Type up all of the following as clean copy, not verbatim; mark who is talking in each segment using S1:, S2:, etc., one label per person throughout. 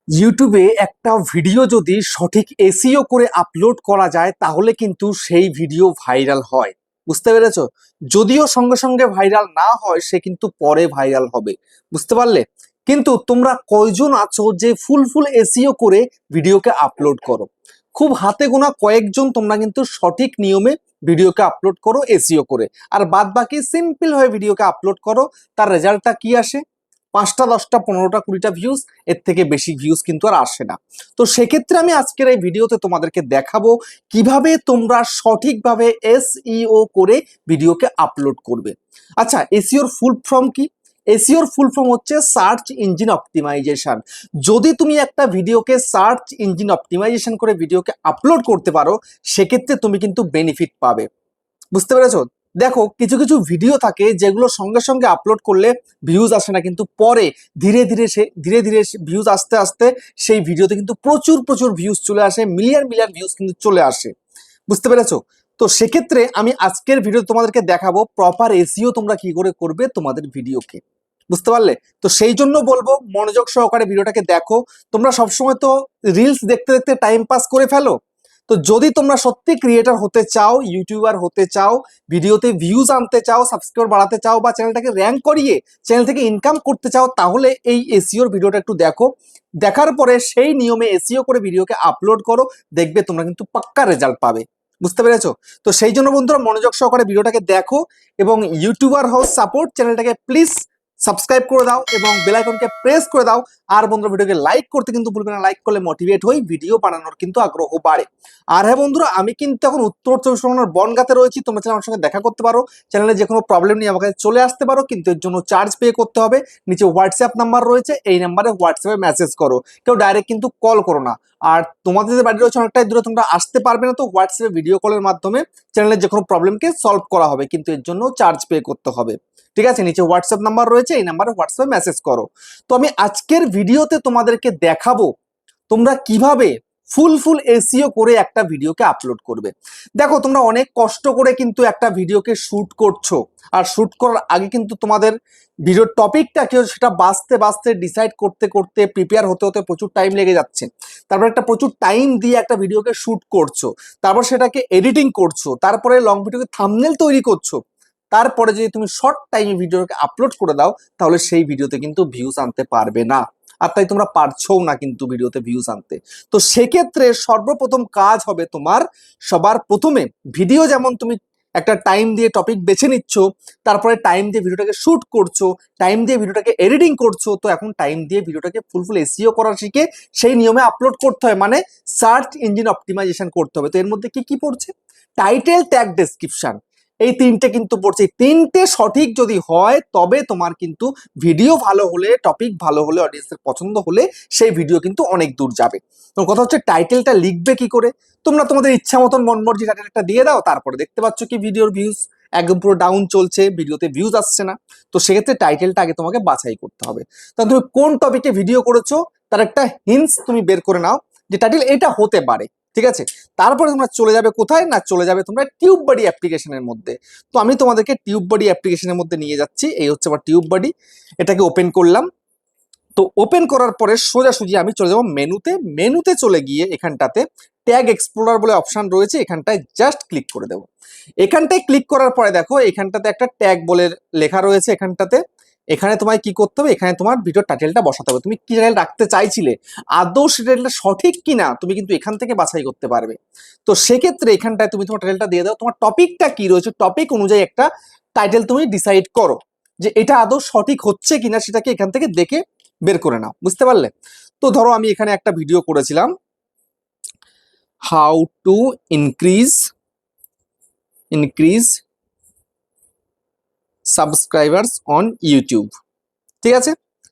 S1: ইউটিউবে একটা ভিডিও যদি সঠিক এসইও করে আপলোড করা যায় তাহলে কিন্তু সেই ভিডিও ভাইরাল হয়। বুঝতে পেরেছো? যদিও সঙ্গে সঙ্গে ভাইরাল না হয়, সে কিন্তু পরে ভাইরাল হবে। বুঝতে পারলে? কিন্তু তোমরা কয়জন আছো যে ফুল এসইও করে ভিডিওকে আপলোড করো? খুব হাতে গোনা কয়েকজন তোমরা কিন্তু সঠিক নিয়মে ভিডিওকে আপলোড করো এসইও করে, আর বাদ বাকি সিম্পল হয়ে ভিডিওকে আপলোড করো। তার রেজাল্টটা কি আসে? 5টা 10টা 15টা 20টা ভিউজ, এর থেকে বেশি ভিউজ কিন্তু আর আসে না। তো সেক্ষেত্রে আমি আজকের এই ভিডিওতে তোমাদেরকে দেখাবো কিভাবে তোমরা সঠিকভাবে এসইও করে ভিডিওকে আপলোড করবে। আচ্ছা, এসইওর ফুল ফর্ম কি? এসইওর ফুল ফর্ম হচ্ছে সার্চ ইঞ্জিন অপটিমাইজেশন। যদি তুমি একটা ভিডিওকে সার্চ ইঞ্জিন অপটিমাইজেশন করে ভিডিওকে আপলোড করতে পারো, সেক্ষেত্রে তুমি কিন্তু বেনিফিট পাবে। বুঝতে পেরেছো? দেখো, কিছু কিছু ভিডিও থাকে যেগুলো সঙ্গে সঙ্গে আপলোড করলে ভিউজ আসে না, কিন্তু পরে ধীরে ধীরে ভিউজ আসতে আসতে সেই ভিডিওতে কিন্তু প্রচুর ভিউজ চলে আসে, মিলিয়ন মিলিয়ন ভিউজ কিন্তু চলে আসে। বুঝতে পেরেছো? তো সেক্ষেত্রে আমি আজকের ভিডিও তোমাদেরকে দেখাবো প্রপার এসইও তোমরা কি করে করবে তোমাদের ভিডিওকে। বুঝতে পারলে? তো সেই জন্য বলবো মনোযোগ সহকারে ভিডিওটাকে দেখো। তোমরা সবসময় তো রিলস দেখতে দেখতে টাইম পাস করে ফেলো। তো যদি তোমরা সত্যি ক্রিয়েটার হতে চাও, ইউটিউবার হতে চাও, ভিডিওতে ভিউজ আনতে চাও, সাবস্ক্রাইবার বাড়াতে চাও, বা চ্যানেলটাকে র্যাঙ্ক করিয়ে চ্যানেল থেকে ইনকাম করতে চাও, তাহলে এই এসইওর ভিডিওটা একটু দেখো। দেখার পরে সেই নিয়মে এসইও করে ভিডিওকে আপলোড করো, দেখবে তোমরা কিন্তু পাক্কা রেজাল্ট পাবে। বুঝতে পেরেছো? তো সেই জন্য বন্ধুরা মনোযোগ সহকারে ভিডিওটাকে দেখো, এবং ইউটিউবার হাউস সাপোর্ট চ্যানেলটাকে প্লিজ সাবস্ক্রাইব করে দাও এবং বেল আইকনকে প্রেস করে দাও। আর বন্ধুরা ভিডিওকে লাইক করতে কিন্তু ভুলবে না, লাইক করলে মোটিভেট হই, ভিডিও বানানোর কিন্তু আগ্রহ বাড়ে। আর হ্যাঁ বন্ধুরা, আমি কিন্তু এখন উত্তর চব্বিশ পরগনার বনগাঁতে রয়েছি। তোমরা চাইলে আমার সঙ্গে দেখা করতে পারো, চ্যানেলে যে কোনো প্রবলেম নিয়ে আমার কাছে চলে আসতে পারো, কিন্তু এর জন্য চার্জ পে করতে হবে। নিচে হোয়াটসঅ্যাপ নাম্বার রয়েছে, এই নাম্বারে হোয়াটসঅ্যাপে মেসেজ করো, কেউ ডাইরেক্ট কিন্তু কল করো না। আর তোমাদের যে বাড়ি রয়েছে অনেকটাই দূরে, তোমরা আসতে পারবে না, তো হোয়াটসঅ্যাপে ভিডিও কলের মাধ্যমে চ্যানেলের যে কোনো প্রবলেমকে সলভ করা হবে, কিন্তু এর জন্য চার্জ পে করতে হবে। ঠিক আছে? নিচে হোয়াটসঅ্যাপ নাম্বার রয়েছে, এই নাম্বারে হোয়াটসঅ্যাপে মেসেজ করো। তো আমি আজকের ভিডিওতে তোমাদেরকে দেখাবো তোমরা কিভাবে ফুল এসইও করে একটা ভিডিওকে আপলোড করবে। দেখো, তোমরা অনেক কষ্ট করে কিন্তু একটা ভিডিওকে শুট করছো, আর শুট করার আগে কিন্তু তোমাদের ভিডিওর টপিকটা কি সেটা বাছতে বাছতে ডিসাইড করতে করতে প্রিপেয়ার হতে হতে প্রচুর টাইম লেগে যাচ্ছে। তারপর একটা প্রচুর টাইম দিয়ে একটা ভিডিওকে শুট করছো, তারপর সেটাকে এডিটিং করছো, তারপরে লং ভিডিওকে থাম্বনেল তৈরি করছো। তারপরে যদি তুমি শর্ট টাইমে ভিডিওকে আপলোড করে দাও, তাহলে সেই ভিডিওতে কিন্তু ভিউজ আনতে পারবে না। আর তাই তোমরা পারছোও না কিন্তু ভিডিওতে ভিউজ আনতে। তো সেক্ষেত্রে সর্বপ্রথম কাজ হবে তোমার, সবার প্রথমে ভিডিও যেমন তুমি একটা টাইম দিয়ে টপিক বেছে নিচ্ছ, তারপরে টাইম দিয়ে ভিডিওটাকে শুট করছো, টাইম দিয়ে ভিডিওটাকে এডিটিং করছো, তো এখন টাইম দিয়ে ভিডিওটাকে ফুল এসইও করা শিখে সেই নিয়মে আপলোড করতে হয়, মানে সার্চ ইঞ্জিন অপটিমাইজেশন করতে হবে। তো এর মধ্যে কি কি পড়ছে? টাইটেল, ট্যাগ, ডেসক্রিপশন, এই তিনটে কিন্তু পড়ছে। তিনটে সঠিক যদি হয় তবে তোমার কিন্তু ভিডিও ভালো হলে, টপিক ভালো হলে, অডিয়েন্সের পছন্দ হলে সেই ভিডিও কিন্তু অনেক দূর যাবে। তো কথা হচ্ছে টাইটেলটা লিখবে কি করে? তোমরা তোমাদের ইচ্ছা মতন মনমর্জি টাইটেলটা দিয়ে দাও, তারপরে দেখতে পাচ্ছ কি ভিডিওর ভিউজ একদম পুরো ডাউন চলছে, ভিডিওতে ভিউজ আসছে না। তো সেক্ষেত্রে টাইটেলটা আগে তোমাকে বাছাই করতে হবে। তাহলে তুমি কোন টপিকে ভিডিও করেছো তার একটা হিন্টস তুমি বের করে নাও, যে টাইটেল এটা হতে পারে। ঠিক আছে? তারপরে তোমরা চলে যাবে কোথায় না, চলে যাবে তোমরা টিউব বডি অ্যাপ্লিকেশনের মধ্যে। তো আমি তোমাদেরকে টিউব বডি অ্যাপ্লিকেশনের মধ্যে নিয়ে যাচ্ছি। এই হচ্ছে আমার টিউব বডি, এটাকে ওপেন করলাম। তো ওপেন করার পরে সোজাসুজি আমি চলে যাবো মেনুতে। মেনুতে চলে গিয়ে এখানটাতে ট্যাগ এক্সপ্লোরার বলে অপশন রয়েছে, এখানটায় জাস্ট ক্লিক করে দেবো। এখানটায় ক্লিক করার পরে দেখো এখানটাতে একটা ট্যাগ বলে লেখা রয়েছে। এখানটাতে এখানে তোমায় কি করতে হবে, এখানে তোমার ভিডিও টাইটেলটা বসাতে হবে। তুমি কি টাইটেল রাখতে চাইছিলে, আদৌ সে টাইটেলটা সঠিক কিনা তুমি কিন্তু এখান থেকে বাছাই করতে পারবে। তো সেক্ষেত্রে এখানটায় তুমি তোমার টাইটেলটা দিয়ে দাও, তোমার টপিকটা কি রয়েছে টপিক অনুযায়ী একটা টাইটেল তুমি ডিসাইড করো, যে এটা আদৌ সঠিক হচ্ছে কিনা সেটাকে এখান থেকে দেখে বের করে নাও। বুঝতে পারলে? তো ধরো আমি এখানে একটা ভিডিও করেছিলাম, how to increase subscribers on YouTube. ঠিক আছে?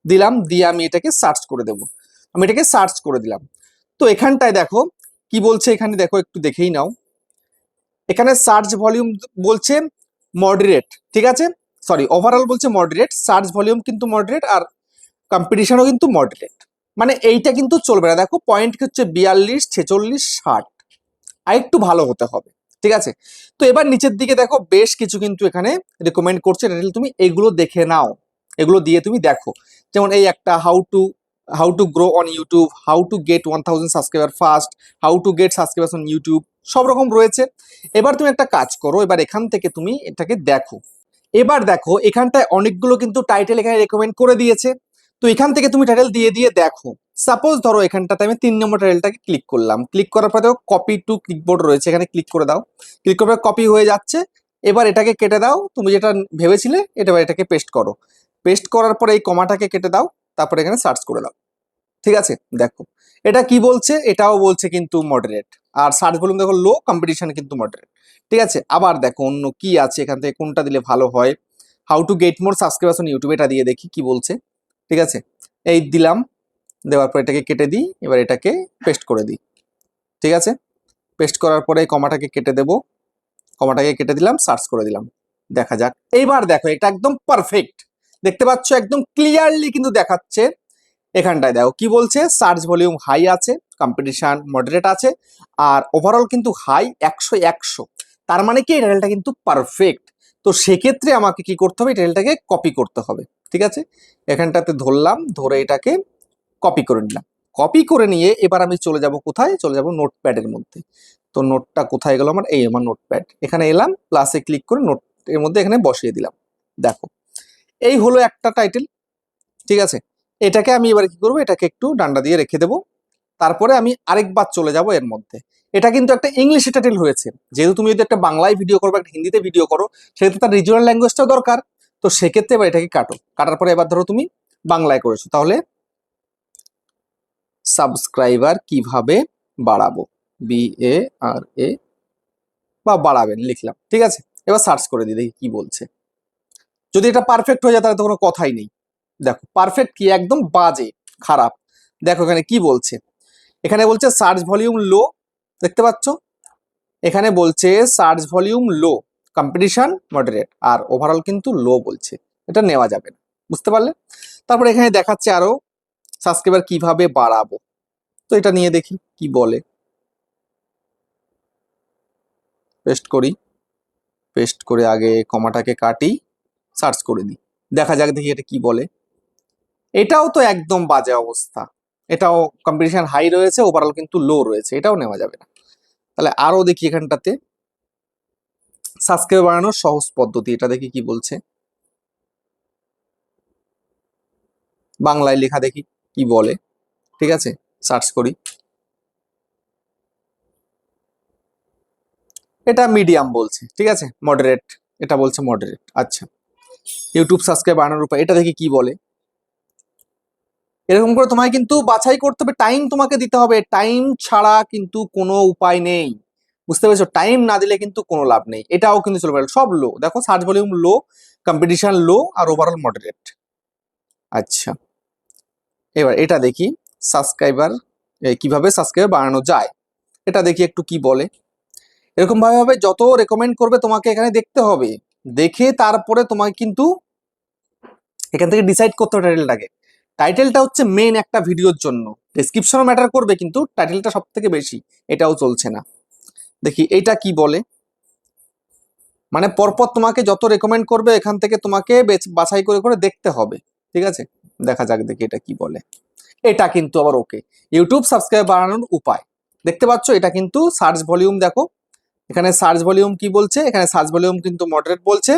S1: দিলাম, দিয়ে আমি এটাকে সার্চ করে দেব। আমি এটাকে সার্চ করে দিলাম। তো এখানটায় দেখো কি বলছে, এখানে দেখো একটু দেখেই নাও। এখানে সার্চ ভলিউম বলছে মডারেট, ঠিক আছে, সরি ওভারঅল বলছে মডারেট, সার্চ ভলিউম কিন্তু মডারেট, আর কম্পিটিশনও কিন্তু মডারেট। মানে এইটা কিন্তু চলবে না। দেখো পয়েন্ট হচ্ছে 42, 46, 60, আর একটু ভালো হতে হবে। ঠিক আছে? তো এবার নিচের দিকে দেখো বেশ কিছু কিন্তু এখানে রেকমেন্ড করছে, তুমি এগুলো দেখে নাও, এগুলো দিয়ে তুমি দেখো। যেমন এই একটা how to how to grow on YouTube, how to get 1000 subscriber fast, how to get subscribers on YouTube, সব রকম রয়েছে। এবার তুমি একটা কাজ করো, এবার এখান থেকে তুমি এটাকে দেখো। এবার দেখো এখানটায় অনেকগুলো কিন্তু টাইটেল এখানে রেকমেন্ড করে দিয়েছে। তো এখান থেকে তুমি টাইটেল দিয়ে দিয়ে দেখো। সাপোজ ধরো এখানটাতে আমি 3 নম্বর টাইটেলটাকে ক্লিক করলাম, ক্লিক করার পরে দেখো কপি টু ক্লিকবোর্ড রয়েছে, এখানে ক্লিক করে দাও। ক্লিক করার পর কপি হয়ে যাচ্ছে। এবার এটাকে কেটে দাও, তুমি যেটা ভেবেছিলে এটা, এটাকে পেস্ট করো। পেস্ট করার পরে এই কমাটাকে কেটে দাও, তারপরে এখানে সার্চ করে দাও। ঠিক আছে, দেখো এটা কি বলছে, এটাও বলছে কিন্তু মডারেট। আর সার্চ ভলিউম দেখো লো, কম্পিটিশন কিন্তু মডারেট। ঠিক আছে, আবার দেখো অন্য কি আছে এখান থেকে, কোনটা দিলে ভালো হয়। How to get more subscribers on YouTube, এটা দিয়ে দেখি কি বলছে। ঠিক আছে, এই দিলাম, দেওয়ার পর এটাকে কেটে দিই, এবার এটাকে পেস্ট করে দিই। ঠিক আছে, পেস্ট করার পরে এই কমাটাকে কেটে দেবো, কমাটাকে কেটে দিলাম, সার্চ করে দিলাম, দেখা যাক। এইবার দেখো এটা একদম পারফেক্ট, দেখতে পাচ্ছ একদম ক্লিয়ারলি কিন্তু দেখাচ্ছে। এখানটায় দেখো কি বলছে, সার্চ ভলিউম হাই আছে, কম্পিটিশন মডারেট আছে, আর ওভারঅল কিন্তু হাই 100 তার মানে কি টাইটেলটা কিন্তু পারফেক্ট। তো সেক্ষেত্রে আমাকে কি করতে হবে, টাইটেলটাকে কপি করতে হবে। ঠিক আছে, এখানটাতে ধরলাম, ধরে এটাকে কপি করে নিলাম। কপি করে নিয়ে এবার আমি চলে যাব কোথায়, চলে যাব নোটপ্যাডের মধ্যে। তো নোটটা কোথায় গেল আমার, এই আমার নোটপ্যাড, এখানে এলাম, প্লাসে ক্লিক করে নোট এর মধ্যে এখানে বসিয়ে দিলাম। দেখো এই হলো একটা টাইটেল। ঠিক আছে, এটাকে আমি এবার কি করবো, এটাকে একটু ডান্ডা দিয়ে রেখে দেবো। তারপরে আমি আরেকবার চলে যাব এর মধ্যে। এটা কিন্তু একটা ইংলিশে টাইটেল হয়েছে, যেহেতু তুমি যদি একটা বাংলায় ভিডিও করো, একটা হিন্দিতে ভিডিও করো, সেক্ষেত্রে তার রিজিওনাল ল্যাঙ্গুয়েজটাও দরকার। তো সেক্ষেত্রে এবার এটাকে কাটো, কাটার পরে এবার ধরো তুমি বাংলায় করেছো, তাহলে সাবস্ক্রাইবার কিভাবে বাড়াবো, BARA বা বাড়াবেন লিখলাম। ঠিক আছে, এবার সার্চ করে দিই, দেখি কি বলছে। যদি এটা পারফেক্ট হয়ে যায় তাহলে তো কোনো কথাই নেই। দেখো পারফেক্ট কি, একদম বাজে, খারাপ। দেখো এখানে কি বলছে, এখানে বলছে সার্চ ভলিউম লো, দেখতে পাচ্ছ, এখানে বলছে সার্চ ভলিউম লো, কম্পিটিশন মডারেট, আর ওভারঅল কিন্তু লো বলছে, এটা নেওয়া যাবে না। বুঝতে পারলে? তারপরে এখানে দেখাচ্ছে আরো সাবস্ক্রাইবার কিভাবে বাড়াবো, তো এটা নিয়ে দেখি কি বলে। পেস্ট করি, পেস্ট করে আগে কমাটাকে কাটি, সার্চ করে দিই, দেখা যাক দেখি এটা কি বলে। এটাও তো একদম বাজে অবস্থা, এটাও কম্পিটিশন হাই রয়েছে, ওভারঅল কিন্তু লো রয়েছে, এটাও নেওয়া যাবে না। তাহলে আরো দেখি এখানটাতে সাবস্ক্রাইবার বাড়ানোর সহজ পদ্ধতি, এটা দেখি কি বলছে। বাংলায় লেখা, দেখি কি বলে। ঠিক আছে, সার্চ করি। এটা মিডিয়াম বলছে, ঠিক আছে, মডারেট, এটা বলছে মডারেট। আচ্ছা, ইউটিউব সাবস্ক্রাইব বাড়ানোর উপায়, এটা দেখি কি বলে। এরকম করে তোমায় কিন্তু বাছাই করতে হবে, টাইম তোমাকে দিতে হবে, টাইম ছাড়া কিন্তু কোনো উপায় নেই। বুঝতে পেরেছো, টাইম না দিলে কিন্তু কোনো লাভ নেই। এটাও কিন্তু চলবে না, সব লো, দেখো সার্চ ভলিউম লো, কম্পিটিশন লো, আর ওভারঅল মডারেট। আচ্ছা, এবার এটা দেখি সাবস্ক্রাইবার কিভাবে সাবস্ক্রাইবার বাড়ানো যায়, এটা দেখি একটু কি বলে। এরকম ভাবে হবে, যত রেকমেন্ড করবে তোমাকে এখানে দেখতে হবে, দেখে তারপরে তোমাকে কিন্তু এখান থেকে ডিসাইড করতে হবে টাইটেলটাকে। টাইটেলটা হচ্ছে মেন একটা ভিডিওর জন্য, ডেসক্রিপশনও ম্যাটার করবে, কিন্তু টাইটেলটা সব থেকে বেশি। এটাও চলছে না, দেখি এটা কি বলে। মানে পরপর তোমাকে যত রেকমেন্ড করবে এখান থেকে তোমাকে বাছাই করে করে দেখতে হবে। ঠিক আছে, দেখা যাক দেখি এটা কি বলে। এটা কিন্তু আবার ওকে, ইউটিউব সাবস্ক্রাইব বাড়ানোর উপায়, দেখতে পাচ্ছ এটা কিন্তু সার্চ ভলিউম, দেখো এখানে সার্চ ভলিউম কি বলছে, এখানে সার্চ ভলিউম কিন্তু মডারেট বলছে,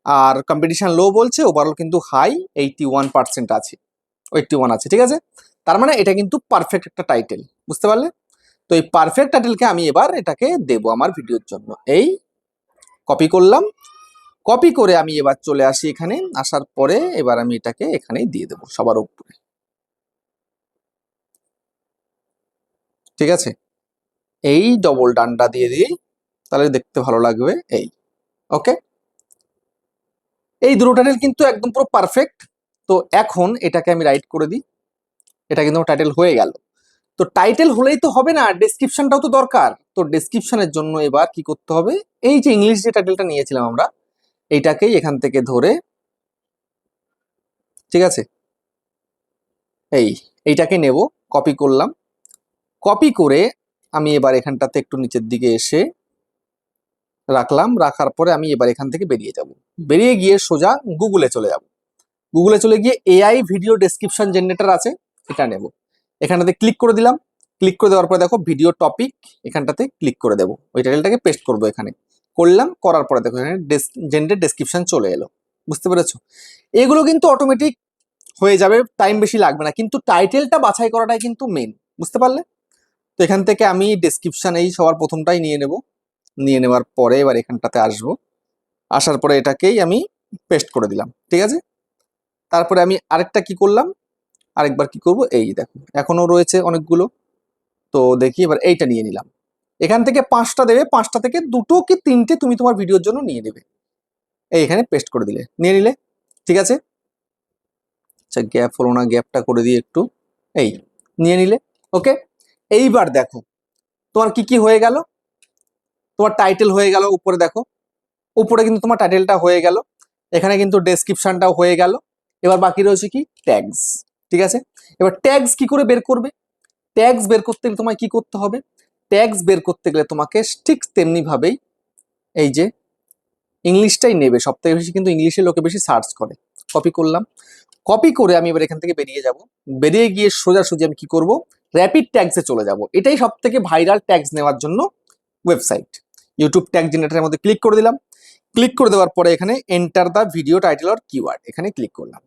S1: আর কম্পিটিশন লো বলছে, ওভারঅল কিন্তু হাই 81% আছে, 81 আছে। ঠিক আছে, তার মানে এটা কিন্তু পারফেক্ট একটা টাইটেল, বুঝতে পারলে? তো এই পারফেক্ট টাইটেলকে আমি এবার এটাকে দেবো আমার ভিডিওর জন্য। এই কপি করলাম, কপি করে আমি এবার চলে আসি এখানে, আসার পরে এবার আমি এটাকে এখানেই দিয়ে দেবো সবার উপরে। ঠিক আছে, এই ডবল ডানটা দিয়ে দিই, তাহলে দেখতে ভালো লাগবে। এই ওকে, এই দুটো টাইটেল কিন্তু একদম পুরো পারফেক্ট। তো এখন এটাকে আমি রাইট করে দিই, এটা কিন্তু টাইটেল হয়ে গেল। তো টাইটেল হলেই তো হবে না, ডেসক্রিপশনটাও তো দরকার। তো ডেসক্রিপশনের জন্য এবার কি করতে হবে, এই যে ইংলিশ যে টাইটেলটা নিয়েছিলাম আমরা, এইটাকেই এখান থেকে ধরে, ঠিক আছে, এইটাকে নেব, কপি করলাম, কপি করে আমি এবার এখানটাতে একটু নিচের দিকে এসে রাখলাম, রাখার পরে আমি এবার এখান থেকে বেরিয়ে যাব, বেরিয়ে গিয়ে সোজা গুগলে চলে যাব। গুগলে চলে গিয়ে AI ভিডিও ডেসক্রিপশন জেনারেটর আছে, এটা নেব, এখানটাতে ক্লিক করে দিলাম। ক্লিক করে দেওয়ার পরে দেখো ভিডিও টপিক, এখানটাতে ক্লিক করে দেবো, ওই টাইটেলটাকে পেস্ট করবো এখানে। করলাম, করার পরে দেখো এখানে জেন্ডার ডেসক্রিপশন চলে এলো। বুঝতে পেরেছো? এগুলো কিন্তু অটোমেটিক হয়ে যাবে, টাইম বেশি লাগবে না, কিন্তু টাইটেলটা বাছাই করাটাই কিন্তু মেন। বুঝতে পারলে? তো এখান থেকে আমি ডেসক্রিপশন এই সবার প্রথমটাই নিয়ে নেব। নিয়ে নেওয়ার পরে এবার এখানটাতে আসবো, আসার পরে এটাকেই আমি পেস্ট করে দিলাম। ঠিক আছে, তারপরে আমি আরেকটা কি করলাম, আরেকবার কি করব, এই দেখো এখনো রয়েছে অনেকগুলো। তো দেখি এবার এইটা নিয়ে নিলাম। এখান থেকে 5টা দেবে, 5টা থেকে 2টো কি 3টে তুমি তোমার ভিডিওর জন্য নিয়ে নেবে। এই এখানে পেস্ট করে দিলে, নিয়ে নিলে। ঠিক আছে, আচ্ছা গ্যাপ হলো না, গ্যাপটা করে দিয়ে একটু, এই নিয়ে নিলে। ওকে, এইবার দেখো তোমার কি কি হয়ে গেল। তোমার টাইটেল হয়ে গেল, উপরে দেখো, উপরে কিন্তু তোমার টাইটেলটা হয়ে গেল, এখানে কিন্তু ডেসক্রিপশনটাও হয়ে গেল। এবার বাকি রয়েছে কি, ট্যাগস। ঠিক আছে, এবার ট্যাগস কি করে বের করবে? ট্যাগস বের করতে গেলে তোমায় কি করতে হবে? ট্যাগস বের করতে গেলে তোমাকে ঠিক তেমনি ভাবেই এই যে ইংলিশটাই নেবে, সব থেকে বেশি কিন্তু ইংলিশে লোকে বেশি সার্চ করে। কপি করলাম, কপি করে আমি এবার এখান থেকে বেরিয়ে যাব। বেরিয়ে গিয়ে সোজাসুজি আমি কি করব, র্যাপিড ট্যাগসে চলে যাব। এটাই সব থেকে ভাইরাল ট্যাগস নেওয়ার জন্য ওয়েবসাইট। ইউটিউব ট্যাগ জেনারেটরের মধ্যে ক্লিক করে দিলাম। ক্লিক করে দেওয়ার পরে এখানে enter the video title or keyword, এখানে ক্লিক করলাম।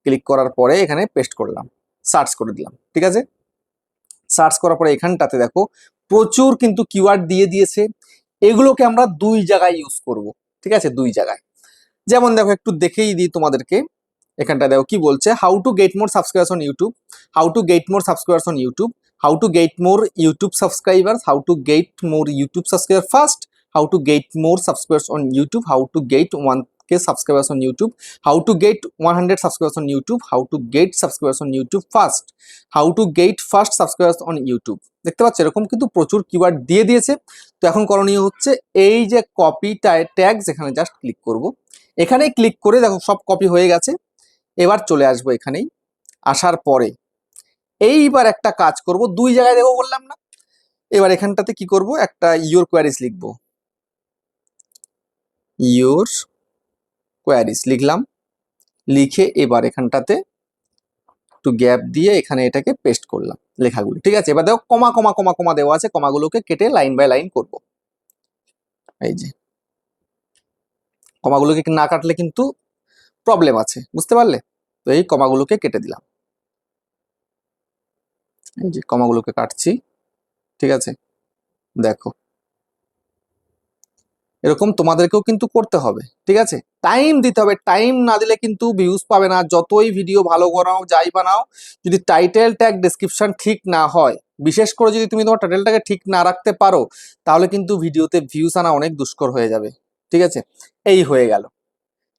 S1: ক্লিক করার পরে এখানে পেস্ট করলাম, সার্চ করে দিলাম। ঠিক আছে, সার্চ করার পরে এখানটাতে দেখো প্রচুর কিন্তু কিওয়ার্ড দিয়ে দিয়েছে। এগুলোকে আমরা 2 জায়গায় ইউজ করব। ঠিক আছে, 2 জায়গায়। যেমন দেখো একটু দেখেই দিই তোমাদেরকে, এখানটা দেখো কি বলছে, how to get more subscribers on YouTube, how to get more subscribers on YouTube, how to get more YouTube subscribers, how to get more YouTube subscriber first, how to get more subscribers on YouTube, how to get 1K subscribers on YouTube, how to get 100 subscribers on YouTube, how to get subscribers on YouTube first, how to get first subscribers on YouTube. দেখতে পাচ্ছ এরকম কিন্তু প্রচুর keyword দিয়ে দিয়েছে। তো এখন করণীয় হচ্ছে এই যে কপি ট্যাগস, এখানে জাস্ট ক্লিক করব। এখানে ক্লিক করে দেখো সব কপি হয়ে গেছে। এবার চলে আসবো এখানেই, আসার পরে এইবার একটা কাজ করব, 2 জায়গায় দেবো বললাম না। এবার এখানটাতে কি করব, একটা ইওর কোয়ারিজ লিখবো, ইওর কোয়ারিজ লিখলাম। লিখে এবার এখানটাতে একটু গ্যাপ দিয়ে এখানে এটাকে পেস্ট করলাম লেখাগুলো। ঠিক আছে, এবার দেখো কমা কমা কমা কমা দেওয়া আছে, কমাগুলোকে কেটে লাইন বাই লাইন করব। এই যে কমাগুলোকে না কাটলে কিন্তু প্রবলেম আছে, বুঝতে পারলে? তো এই কমাগুলোকে কেটে দিলাম, এই যে কমাগুলোকে কাটছি। ঠিক আছে, দেখো এরকম তোমাদেরকেও কিন্তু করতে হবে। ঠিক আছে, টাইম দিতে হবে, টাইম না দিলে কিন্তু ভিউজ পাবে না। যতই ভিডিও ভালো বানাও, যাই বানাও, যদি টাইটেল ট্যাগ ডেসক্রিপশন ঠিক না হয়, বিশেষ করে যদি তুমি তোমার টাইটেলটাকে ঠিক না রাখতে পারো, তাহলে কিন্তু ভিডিওতে ভিউজ আনা অনেক দুষ্কর হয়ে যাবে। ঠিক আছে, এই হয়ে গেল।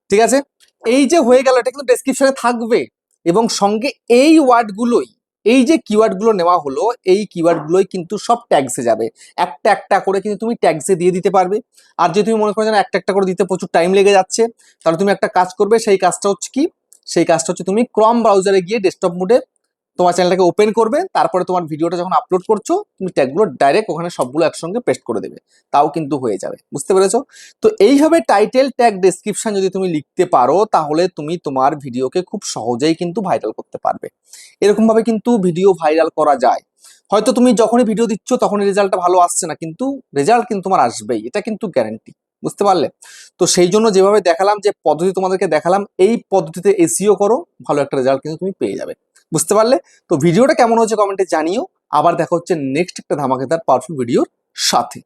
S1: ঠিক আছে, এই যে হয়ে গেল, এটা কিন্তু ডেসক্রিপশনে থাকবে, এবং সঙ্গে এই ওয়ার্ডগুলোই, এই যে কিওয়ার্ডগুলো নেওয়া হলো, এই কিওয়ার্ডগুলোই কিন্তু সব ট্যাগসে যাবে। একটা একটা করে কিন্তু তুমি ট্যাগসে দিয়ে দিতে পারবে। আর যদি তুমি মনে করো যেন একটা একটা করে দিতে প্রচুর টাইম লেগে যাচ্ছে, তাহলে তুমি একটা কাজ করবে, সেই কাজটা হচ্ছে কি, সেই কাজটা হচ্ছে তুমি ক্রম ব্রাউজারে গিয়ে ডেস্কটপ মোডে তোমার চ্যানেলটাকে ওপেন করবে, তারপরে তোমার ভিডিওটা যখন আপলোড করছো, তুমি ট্যাগগুলো ডাইরেক্ট ওখানে সবগুলো একসঙ্গে পেস্ট করে দেবে, তাও কিন্তু হয়ে যাবে। বুঝতে পেরেছো? তো এইভাবে টাইটেল ট্যাগ ডেসক্রিপশন যদি তুমি লিখতে পারো, তাহলে তুমি তোমার ভিডিওকে খুব সহজেই কিন্তু ভাইরাল করতে পারবে। এরকম ভাবে কিন্তু ভিডিও ভাইরাল করা যায়। হয়তো তুমি যখনই ভিডিও দিচ্ছ তখনই রেজাল্টটা ভালো আসছে না, কিন্তু রেজাল্ট কিন্তু তোমার আসবেই, এটা কিন্তু গ্যারান্টি। বুঝতে পারলে? তো সেই জন্য যেভাবে দেখালাম, যে পদ্ধতি তোমাদেরকে দেখালাম, এই পদ্ধতিতে এসইও করো, ভালো একটা রেজাল্ট কিন্তু তুমি পেয়ে যাবে। বুঝতে পারলে? তো ভিডিওটা কেমন হচ্ছে কমেন্টে জানিও। আবার দেখা হচ্ছে নেক্সট একটা ধামাকেদার পাওয়ারফুল ভিডিওর সাথে।